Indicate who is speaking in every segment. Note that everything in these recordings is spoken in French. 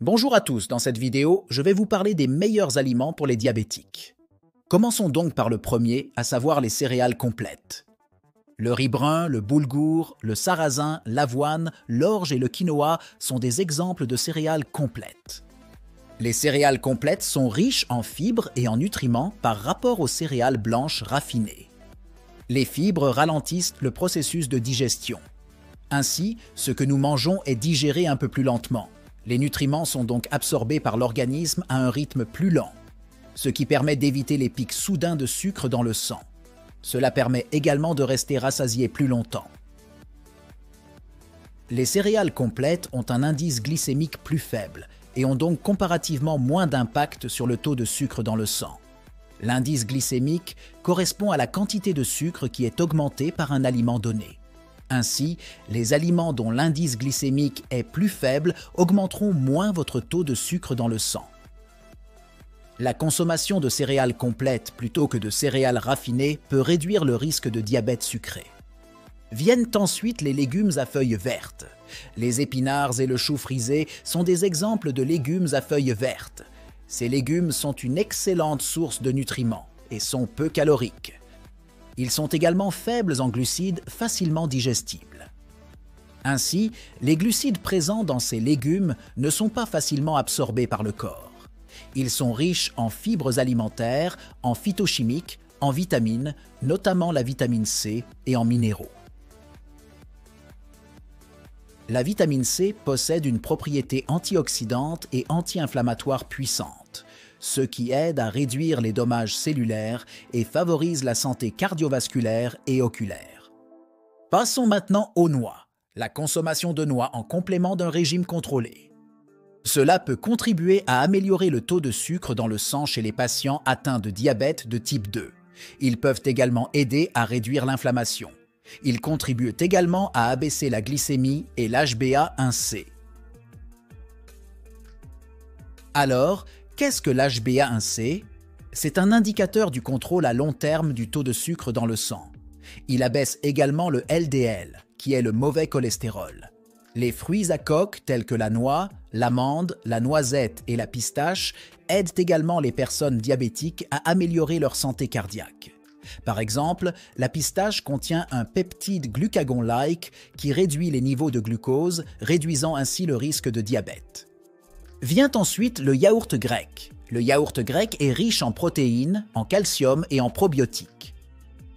Speaker 1: Bonjour à tous, dans cette vidéo, je vais vous parler des meilleurs aliments pour les diabétiques. Commençons donc par le premier, à savoir les céréales complètes. Le riz brun, le boulgour, le sarrasin, l'avoine, l'orge et le quinoa sont des exemples de céréales complètes. Les céréales complètes sont riches en fibres et en nutriments par rapport aux céréales blanches raffinées. Les fibres ralentissent le processus de digestion. Ainsi, ce que nous mangeons est digéré un peu plus lentement. Les nutriments sont donc absorbés par l'organisme à un rythme plus lent, ce qui permet d'éviter les pics soudains de sucre dans le sang. Cela permet également de rester rassasié plus longtemps. Les céréales complètes ont un indice glycémique plus faible et ont donc comparativement moins d'impact sur le taux de sucre dans le sang. L'indice glycémique correspond à la quantité de sucre qui est augmentée par un aliment donné. Ainsi, les aliments dont l'indice glycémique est plus faible augmenteront moins votre taux de sucre dans le sang. La consommation de céréales complètes plutôt que de céréales raffinées peut réduire le risque de diabète sucré. Viennent ensuite les légumes à feuilles vertes. Les épinards et le chou frisé sont des exemples de légumes à feuilles vertes. Ces légumes sont une excellente source de nutriments et sont peu caloriques. Ils sont également faibles en glucides, facilement digestibles. Ainsi, les glucides présents dans ces légumes ne sont pas facilement absorbés par le corps. Ils sont riches en fibres alimentaires, en phytochimiques, en vitamines, notamment la vitamine C, et en minéraux. La vitamine C possède une propriété antioxydante et anti-inflammatoire puissante, ce qui aide à réduire les dommages cellulaires et favorise la santé cardiovasculaire et oculaire. Passons maintenant aux noix, la consommation de noix en complément d'un régime contrôlé. Cela peut contribuer à améliorer le taux de sucre dans le sang chez les patients atteints de diabète de type 2. Ils peuvent également aider à réduire l'inflammation. Ils contribuent également à abaisser la glycémie et l'HbA1c. Alors, qu'est-ce que l'HbA1c? C'est un indicateur du contrôle à long terme du taux de sucre dans le sang. Il abaisse également le LDL, qui est le mauvais cholestérol. Les fruits à coque tels que la noix, l'amande, la noisette et la pistache aident également les personnes diabétiques à améliorer leur santé cardiaque. Par exemple, la pistache contient un peptide glucagon-like qui réduit les niveaux de glucose, réduisant ainsi le risque de diabète. Vient ensuite le yaourt grec. Le yaourt grec est riche en protéines, en calcium et en probiotiques.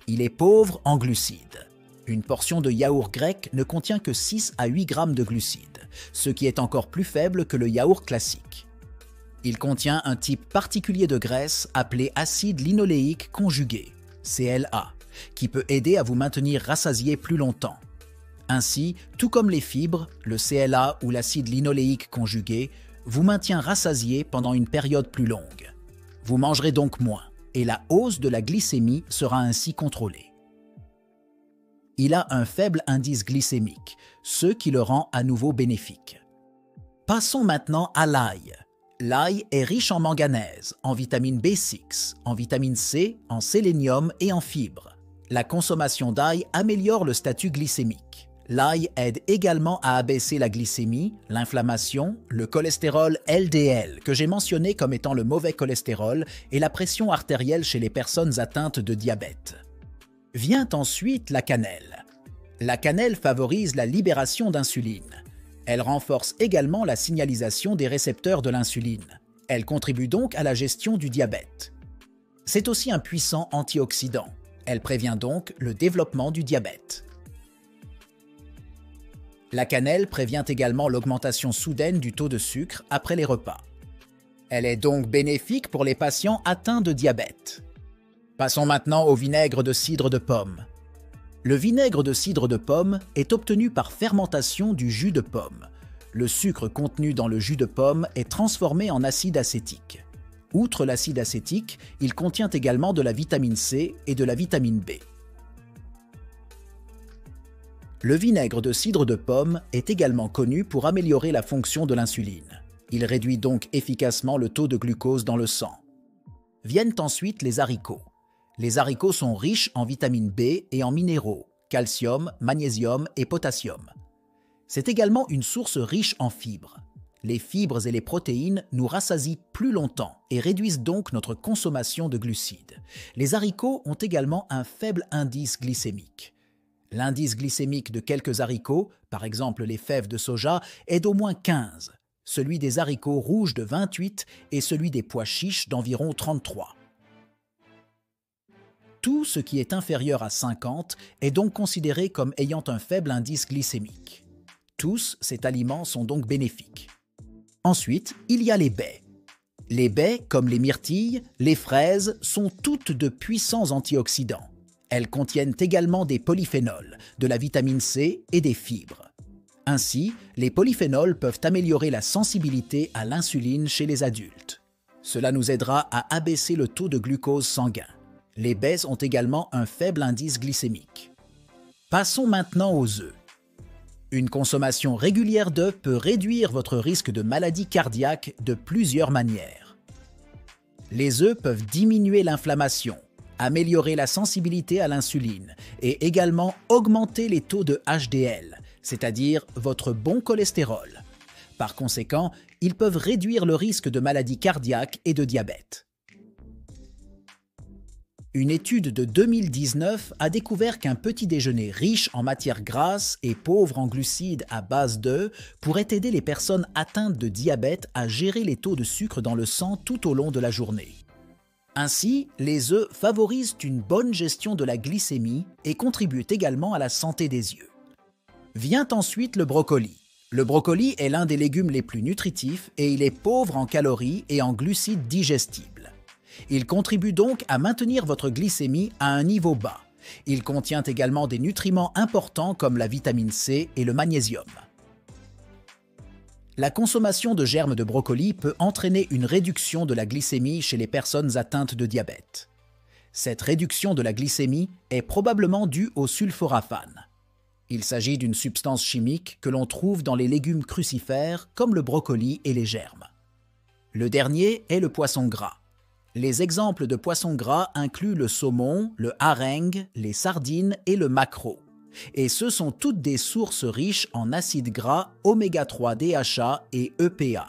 Speaker 1: Il est pauvre en glucides. Une portion de yaourt grec ne contient que 6 à 8 grammes de glucides, ce qui est encore plus faible que le yaourt classique. Il contient un type particulier de graisse appelé acide linoléique conjugué, CLA, qui peut aider à vous maintenir rassasié plus longtemps. Ainsi, tout comme les fibres, le CLA ou l'acide linoléique conjugué vous maintient rassasié pendant une période plus longue. Vous mangerez donc moins et la hausse de la glycémie sera ainsi contrôlée. Il a un faible indice glycémique, ce qui le rend à nouveau bénéfique. Passons maintenant à l'ail. L'ail est riche en manganèse, en vitamine B6, en vitamine C, en sélénium et en fibres. La consommation d'ail améliore le statut glycémique. L'ail aide également à abaisser la glycémie, l'inflammation, le cholestérol LDL, que j'ai mentionné comme étant le mauvais cholestérol, et la pression artérielle chez les personnes atteintes de diabète. Vient ensuite la cannelle. La cannelle favorise la libération d'insuline. Elle renforce également la signalisation des récepteurs de l'insuline. Elle contribue donc à la gestion du diabète. C'est aussi un puissant antioxydant. Elle prévient donc le développement du diabète. La cannelle prévient également l'augmentation soudaine du taux de sucre après les repas. Elle est donc bénéfique pour les patients atteints de diabète. Passons maintenant au vinaigre de cidre de pomme. Le vinaigre de cidre de pomme est obtenu par fermentation du jus de pomme. Le sucre contenu dans le jus de pomme est transformé en acide acétique. Outre l'acide acétique, il contient également de la vitamine C et de la vitamine B. Le vinaigre de cidre de pomme est également connu pour améliorer la fonction de l'insuline. Il réduit donc efficacement le taux de glucose dans le sang. Viennent ensuite les haricots. Les haricots sont riches en vitamine B et en minéraux, calcium, magnésium et potassium. C'est également une source riche en fibres. les fibres et les protéines nous rassasient plus longtemps et réduisent donc notre consommation de glucides. Les haricots ont également un faible indice glycémique. L'indice glycémique de quelques haricots, par exemple les fèves de soja, est d'au moins 15, celui des haricots rouges de 28 et celui des pois chiches d'environ 33. Tout ce qui est inférieur à 50 est donc considéré comme ayant un faible indice glycémique. Tous ces aliments sont donc bénéfiques. Ensuite, il y a les baies. Les baies, comme les myrtilles, les fraises, sont toutes de puissants antioxydants. Elles contiennent également des polyphénols, de la vitamine C et des fibres. Ainsi, les polyphénols peuvent améliorer la sensibilité à l'insuline chez les adultes. Cela nous aidera à abaisser le taux de glucose sanguin. Les baies ont également un faible indice glycémique. Passons maintenant aux œufs. Une consommation régulière d'œufs peut réduire votre risque de maladie cardiaque de plusieurs manières. Les œufs peuvent diminuer l'inflammation, améliorer la sensibilité à l'insuline et également augmenter les taux de HDL, c'est-à-dire votre bon cholestérol. Par conséquent, ils peuvent réduire le risque de maladie cardiaque et de diabète. Une étude de 2019 a découvert qu'un petit déjeuner riche en matières grasses et pauvre en glucides à base d'œufs pourrait aider les personnes atteintes de diabète à gérer les taux de sucre dans le sang tout au long de la journée. Ainsi, les œufs favorisent une bonne gestion de la glycémie et contribuent également à la santé des yeux. Vient ensuite le brocoli. Le brocoli est l'un des légumes les plus nutritifs et il est pauvre en calories et en glucides digestibles. Il contribue donc à maintenir votre glycémie à un niveau bas. Il contient également des nutriments importants comme la vitamine C et le magnésium. La consommation de germes de brocoli peut entraîner une réduction de la glycémie chez les personnes atteintes de diabète. Cette réduction de la glycémie est probablement due au sulforaphane. Il s'agit d'une substance chimique que l'on trouve dans les légumes crucifères comme le brocoli et les germes. Le dernier est le poisson gras. Les exemples de poissons gras incluent le saumon, le hareng, les sardines et le maquereau. Et ce sont toutes des sources riches en acides gras oméga 3 DHA et EPA.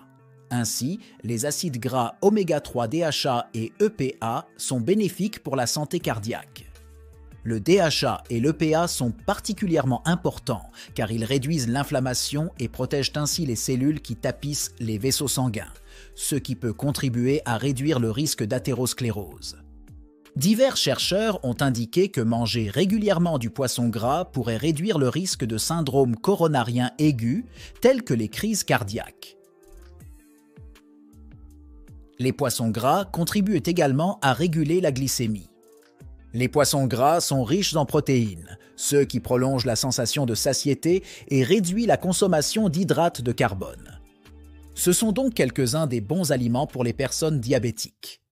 Speaker 1: Ainsi, les acides gras oméga 3 DHA et EPA sont bénéfiques pour la santé cardiaque. Le DHA et l'EPA sont particulièrement importants car ils réduisent l'inflammation et protègent ainsi les cellules qui tapissent les vaisseaux sanguins, ce qui peut contribuer à réduire le risque d'athérosclérose. Divers chercheurs ont indiqué que manger régulièrement du poisson gras pourrait réduire le risque de syndrome coronarien aigu tels que les crises cardiaques. Les poissons gras contribuent également à réguler la glycémie. Les poissons gras sont riches en protéines, ce qui prolonge la sensation de satiété et réduit la consommation d'hydrates de carbone. Ce sont donc quelques-uns des bons aliments pour les personnes diabétiques.